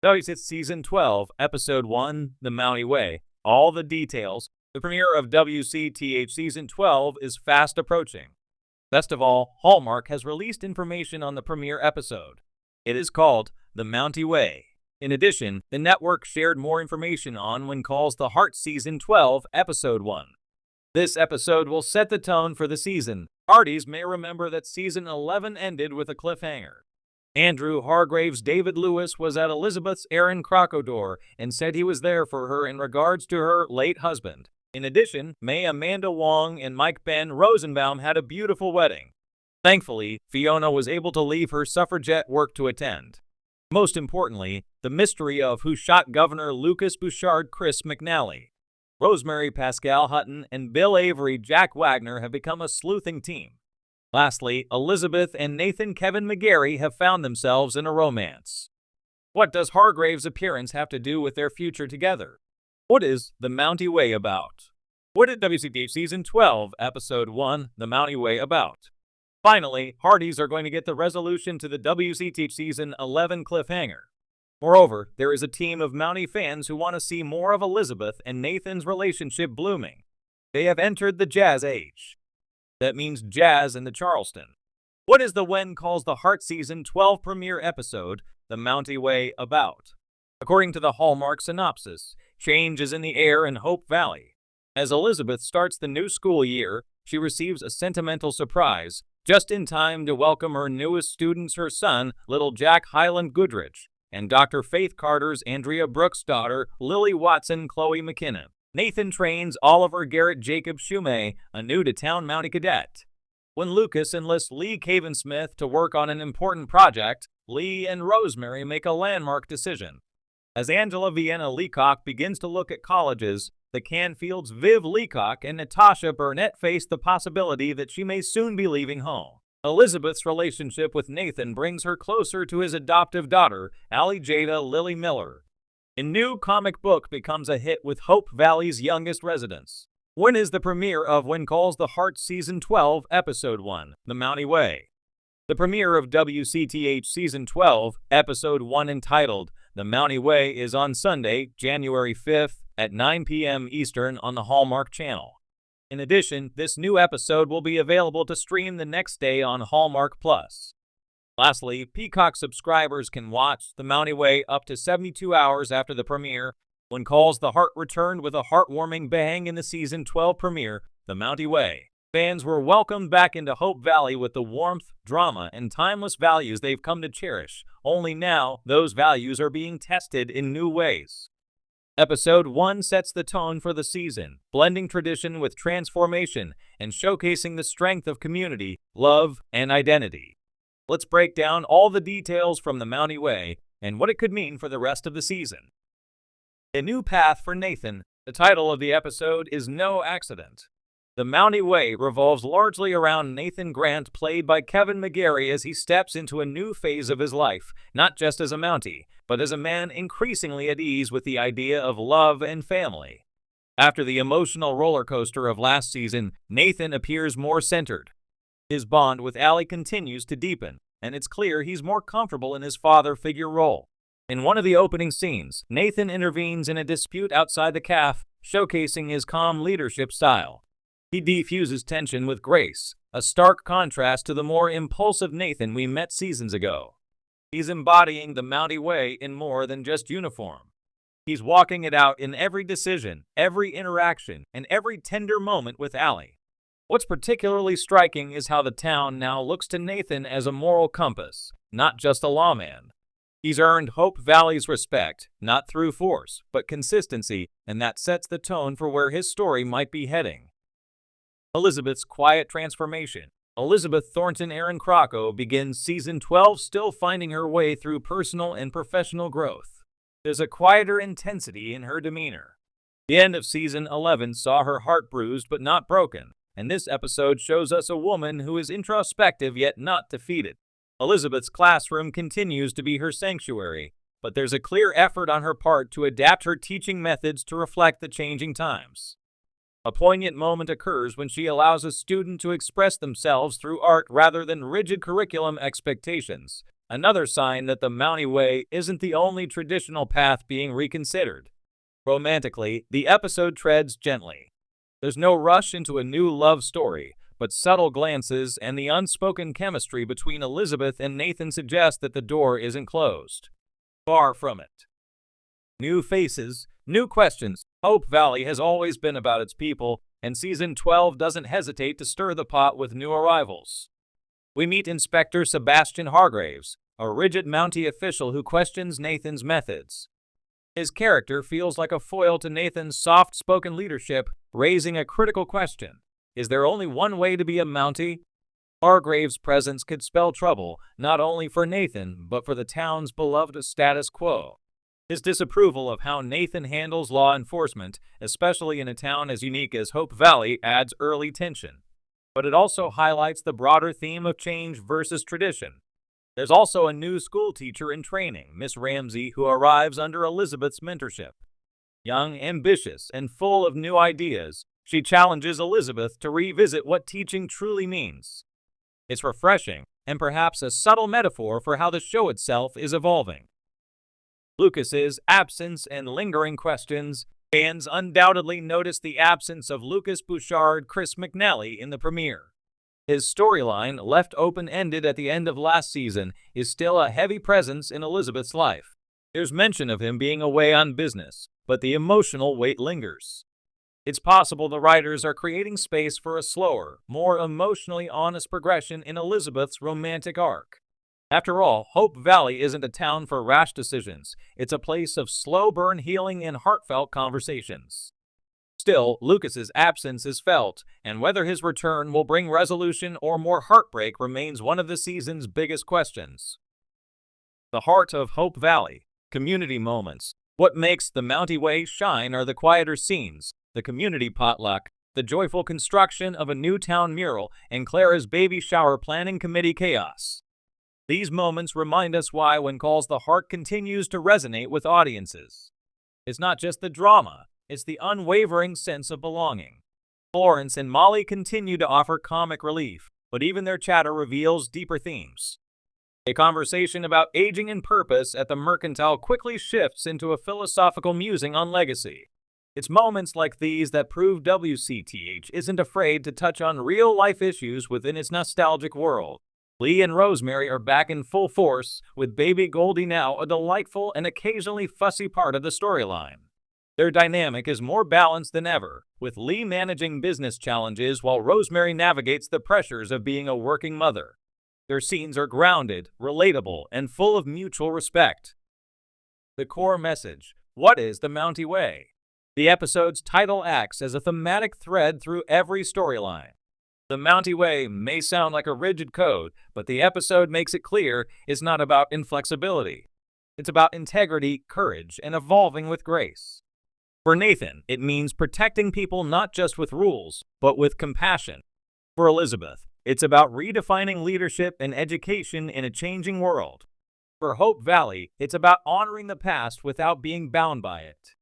WCTH Season 12, Episode 1, The Mountie Way. All the details. The premiere of WCTH Season 12 is fast approaching. Best of all, Hallmark has released information on the premiere episode. It is called The Mountie Way. In addition, the network shared more information on When Calls the Heart Season 12, Episode 1. This episode will set the tone for the season. Parties may remember that Season 11 ended with a cliffhanger. Andrew Hargrave's David Lewis was at Elizabeth's Aaron Crocodore and said he was there for her in regards to her late husband. In addition, May Amanda Wong and Mike Ben Rosenbaum had a beautiful wedding. Thankfully, Fiona was able to leave her suffragette work to attend. Most importantly, the mystery of who shot Governor Lucas Bouchard Chris McNally. Rosemary Pascal Hutton and Bill Avery Jack Wagner have become a sleuthing team. Lastly, Elizabeth and Nathan Kevin McGarry have found themselves in a romance. What does Hargrave's appearance have to do with their future together? What is The Mountie Way about? What did WCTH Season 12, Episode 1, The Mountie Way about? Finally, Hardys are going to get the resolution to the WCTH Season 11 cliffhanger. Moreover, there is a team of Mountie fans who want to see more of Elizabeth and Nathan's relationship blooming. They have entered the jazz age. That means jazz in the Charleston. What is the When Calls the Heart Season 12 premiere episode, The Mountie Way, about? According to the Hallmark synopsis, change is in the air in Hope Valley. As Elizabeth starts the new school year, she receives a sentimental surprise, just in time to welcome her newest students, her son, little Jack Highland Goodrich, and Dr. Faith Carter's Andrea Brooks' daughter, Lily Watson Chloe McKinnon. Nathan trains Oliver Garrett Jacob Shumay, a new-to-town Mountie cadet. When Lucas enlists Lee Cavensmith to work on an important project, Lee and Rosemary make a landmark decision. As Angela Vienna Leacock begins to look at colleges, the Canfields Viv Leacock and Natasha Burnett face the possibility that she may soon be leaving home. Elizabeth's relationship with Nathan brings her closer to his adoptive daughter, Allie Jada Lily Miller. A new comic book becomes a hit with Hope Valley's youngest residents. When is the premiere of When Calls the Heart Season 12, Episode 1, The Mountie Way? The premiere of WCTH Season 12, Episode 1, entitled The Mountie Way, is on Sunday, January 5th at 9 p.m. Eastern on the Hallmark Channel. In addition, this new episode will be available to stream the next day on Hallmark Plus. Lastly, Peacock subscribers can watch The Mountie Way up to 72 hours after the premiere. When Calls the Heart returned with a heartwarming bang in the Season 12 premiere, The Mountie Way. Fans were welcomed back into Hope Valley with the warmth, drama, and timeless values they've come to cherish. Only now, those values are being tested in new ways. Episode 1 sets the tone for the season, blending tradition with transformation and showcasing the strength of community, love, and identity. Let's break down all the details from The Mountie Way and what it could mean for the rest of the season. A new path for Nathan. The title of the episode is no accident. The Mountie Way revolves largely around Nathan Grant, played by Kevin McGarry, as he steps into a new phase of his life, not just as a Mountie, but as a man increasingly at ease with the idea of love and family. After the emotional roller coaster of last season, Nathan appears more centered. His bond with Allie continues to deepen, and it's clear he's more comfortable in his father figure role. In one of the opening scenes, Nathan intervenes in a dispute outside the caf, showcasing his calm leadership style. He defuses tension with grace, a stark contrast to the more impulsive Nathan we met seasons ago. He's embodying the Mountie Way in more than just uniform. He's walking it out in every decision, every interaction, and every tender moment with Allie. What's particularly striking is how the town now looks to Nathan as a moral compass, not just a lawman. He's earned Hope Valley's respect, not through force, but consistency, and that sets the tone for where his story might be heading. Elizabeth's quiet transformation. Elizabeth Thornton Aaron Crocco begins Season 12 still finding her way through personal and professional growth. There's a quieter intensity in her demeanor. The end of Season 11 saw her heart bruised but not broken. And this episode shows us a woman who is introspective yet not defeated. Elizabeth's classroom continues to be her sanctuary, but there's a clear effort on her part to adapt her teaching methods to reflect the changing times. A poignant moment occurs when she allows a student to express themselves through art rather than rigid curriculum expectations, another sign that the Mountie Way isn't the only traditional path being reconsidered. Romantically, the episode treads gently. There's no rush into a new love story, but subtle glances and the unspoken chemistry between Elizabeth and Nathan suggest that the door isn't closed. Far from it. New faces, new questions. Hope Valley has always been about its people, and Season 12 doesn't hesitate to stir the pot with new arrivals. We meet Inspector Sebastian Hargraves, a rigid Mountie official who questions Nathan's methods. His character feels like a foil to Nathan's soft-spoken leadership, raising a critical question. Is there only one way to be a Mountie? Hargraves' presence could spell trouble, not only for Nathan, but for the town's beloved status quo. His disapproval of how Nathan handles law enforcement, especially in a town as unique as Hope Valley, adds early tension. But it also highlights the broader theme of change versus tradition. There's also a new school teacher in training, Miss Ramsey, who arrives under Elizabeth's mentorship. Young, ambitious, and full of new ideas, she challenges Elizabeth to revisit what teaching truly means. It's refreshing, and perhaps a subtle metaphor for how the show itself is evolving. Lucas's absence and lingering questions. Fans undoubtedly noticed the absence of Lucas Bouchard, Chris McNally in the premiere. His storyline, left open-ended at the end of last season, is still a heavy presence in Elizabeth's life. There's mention of him being away on business, but the emotional weight lingers. It's possible the writers are creating space for a slower, more emotionally honest progression in Elizabeth's romantic arc. After all, Hope Valley isn't a town for rash decisions. It's a place of slow-burn healing and heartfelt conversations. Still, Lucas's absence is felt, and whether his return will bring resolution or more heartbreak remains one of the season's biggest questions. The heart of Hope Valley. Community moments. What makes the Mountie Way shine are the quieter scenes, the community potluck, the joyful construction of a new town mural, and Clara's baby shower planning committee chaos. These moments remind us why When Calls the Heart continues to resonate with audiences. It's not just the drama, it's the unwavering sense of belonging. Florence and Molly continue to offer comic relief, but even their chatter reveals deeper themes. A conversation about aging and purpose at the Mercantile quickly shifts into a philosophical musing on legacy. It's moments like these that prove WCTH isn't afraid to touch on real-life issues within its nostalgic world. Lee and Rosemary are back in full force, with baby Goldie now a delightful and occasionally fussy part of the storyline. Their dynamic is more balanced than ever, with Lee managing business challenges while Rosemary navigates the pressures of being a working mother. Their scenes are grounded, relatable, and full of mutual respect. The core message: what is the Mountie Way? The episode's title acts as a thematic thread through every storyline. The Mountie Way may sound like a rigid code, but the episode makes it clear it's not about inflexibility. It's about integrity, courage, and evolving with grace. For Nathan, it means protecting people not just with rules, but with compassion. For Elizabeth, it's about redefining leadership and education in a changing world. For Hope Valley, it's about honoring the past without being bound by it.